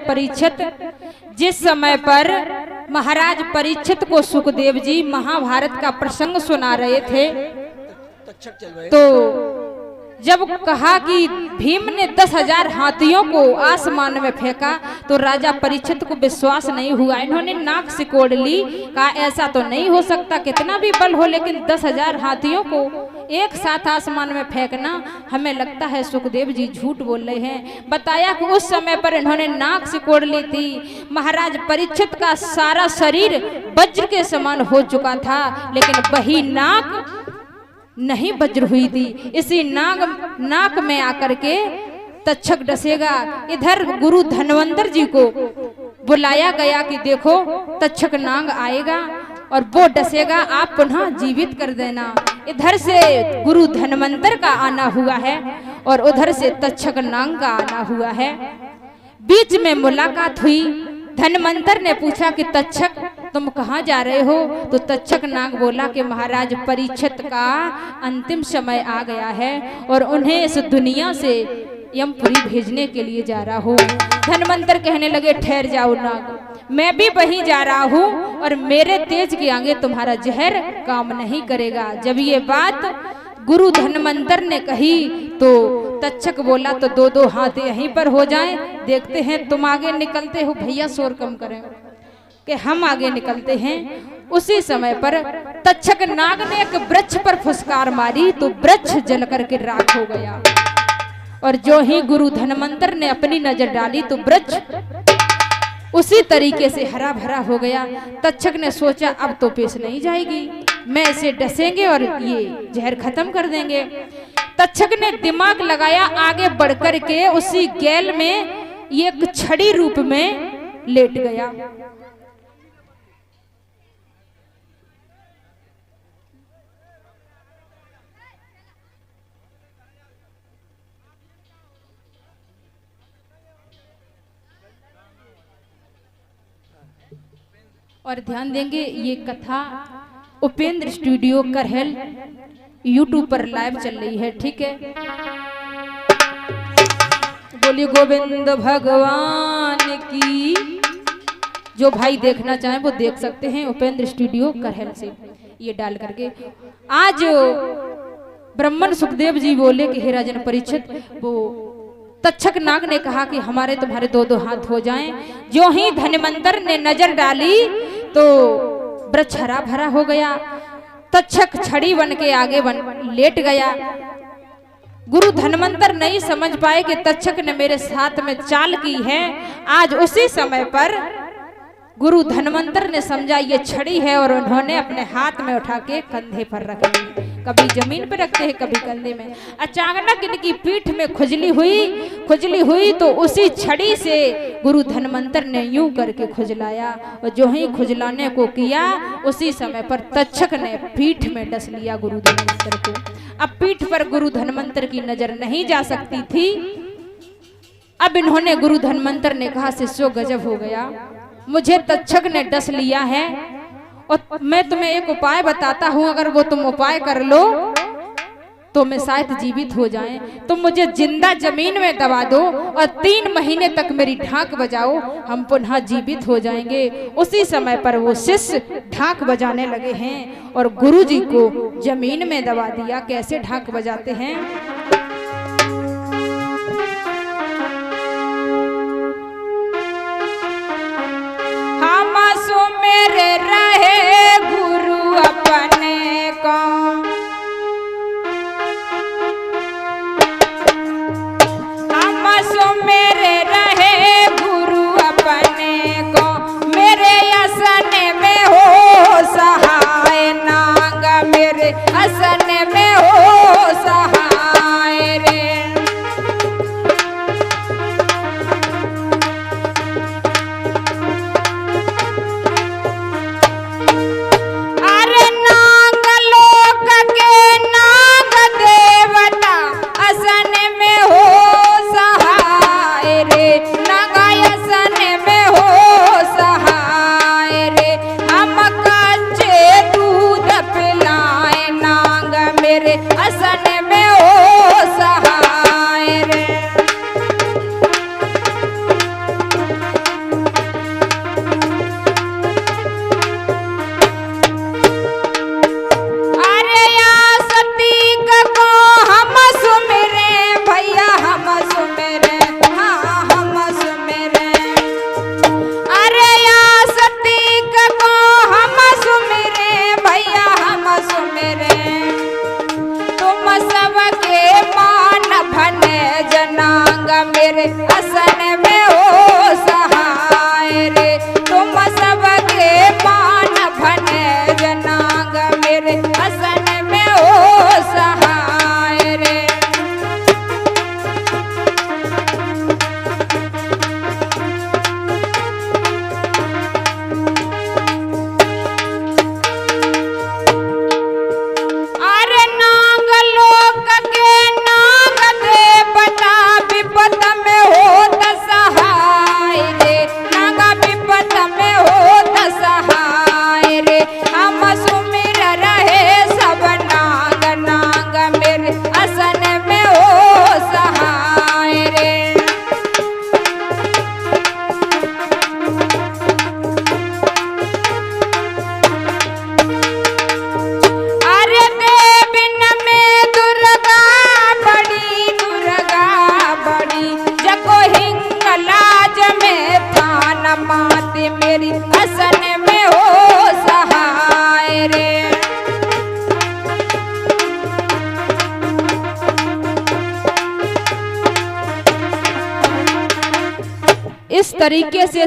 परीक्षित, जिस समय पर महाराज परीक्षित को सुखदेव जी महाभारत का प्रसंग सुना रहे थे, तो जब कहा कि भीम ने 10,000 हाथियों को आसमान में फेंका, तो राजा परीक्षित को विश्वास नहीं हुआ। इन्होंने नाक सिकोड़ ली, कहा ऐसा तो नहीं हो सकता, कितना भी बल हो लेकिन 10,000 हाथियों को एक साथ आसमान में फेंकना, हमें लगता है सुखदेव जी झूठ बोल रहे हैं। बताया कि उस समय पर इन्होंने नाक सिकोड़ ली थी। महाराज परीक्षित का सारा शरीर वज्र के समान हो चुका था, लेकिन वही नाक नहीं वज्र हुई थी। इसी नाक में आकर के तक्षक डसेगा। इधर गुरु धनवंतर जी को बुलाया गया कि देखो तक्षक नाग आएगा और वो डसेगा, आप पुनः जीवित कर देना। इधर से गुरु धनवंतर का आना हुआ है और उधर से तक्षक नाग का आना हुआ है। बीच में मुलाकात हुई। धनवंतर ने पूछा कि तक्षक तुम कहाँ जा रहे हो? तो तक्षक नाग बोला कि महाराज परीक्षित का अंतिम समय आ गया है और उन्हें इस दुनिया से यमपुरी भेजने के लिए जा रहा हूँ। धनवंतर कहने लगे ठहर जाओ नाग, मैं भी वहीं जा रहा हूँ और मेरे तेज के आगे तुम्हारा जहर काम नहीं करेगा। जब ये बात गुरु धनवंतर ने कही तो तक्षक बोला तो 2-2 हाथ यहीं पर हो जाएं, देखते हैं तुम आगे निकलते हो, भैया शोर कम करें कि हम आगे निकलते हैं। उसी समय पर तक्षक नाग ने एक वृक्ष पर फुसकार मारी तो वृक्ष जल करके राख हो गया और जो ही गुरु धनवंतर ने अपनी नजर डाली तो वृक्ष उसी तरीके से हरा भरा हो गया। तक्षक ने सोचा अब तो पेश नहीं जाएगी, मैं इसे डसेंगे और ये जहर खत्म कर देंगे। तक्षक ने दिमाग लगाया, आगे बढ़कर के उसी गैल में ये एक छड़ी रूप में लेट गया। और ध्यान देंगे ये कथा उपेंद्र स्टूडियो करहल यूट्यूब पर लाइव चल रही है, ठीक है। बोलिए गोविंद भगवान की। जो भाई देखना चाहें वो देख सकते हैं उपेंद्र स्टूडियो करहल से ये डाल करके। आज ब्राह्मण सुखदेव जी बोले कि हे राजन परीक्षित, वो तक्षक नाग ने कहा कि हमारे तुम्हारे 2-2 हाथ हो जाएं। जो ही धनवंतर ने नजर डाली तो वृक्ष हरा भरा हो गया। तक्षक छड़ी बन के आगे लेट गया। गुरु धनवंतर नहीं समझ पाए कि तक्षक ने मेरे साथ में चाल की है। आज उसी समय पर गुरु धनवंतर ने समझा ये छड़ी है और उन्होंने अपने हाथ में उठा के कंधे पर रख ली। कभी जमीन पर रखते हैं कभी कंधे में। अचानक इनकी पीठ में खुजली हुई तो उसी छड़ी से गुरु धनवंतर ने यूं करके खुजलाया और जो ही खुजलाने को किया उसी समय पर तक्षक ने पीठ में डस लिया गुरु धनवंतर को। अब पीठ पर गुरु धनवंतर की नजर नहीं जा सकती थी। अब इन्होंने गुरु धनवंतर ने कहा शिष्यो गजब हो गया, मुझे तक्षक ने डस लिया है और मैं तुम्हें एक उपाय बताता हूं, अगर वो तुम उपाय कर लो तो मैं शायद जीवित हो जाएं। तुम मुझे जिंदा जमीन में दबा दो और 3 महीने तक मेरी ढाक बजाओ, हम पुनः जीवित हो जाएंगे। उसी समय पर वो शिष्य ढाक बजाने लगे हैं और गुरुजी को जमीन में दबा दिया। कैसे ढाक बजाते हैं? मेरे रहे गुरु अपने को, हम सो मेरे रहे गुरु अपने को, मेरे असन में हो सहाय नाग, मेरे असन में हो सहाय रे। तरीके से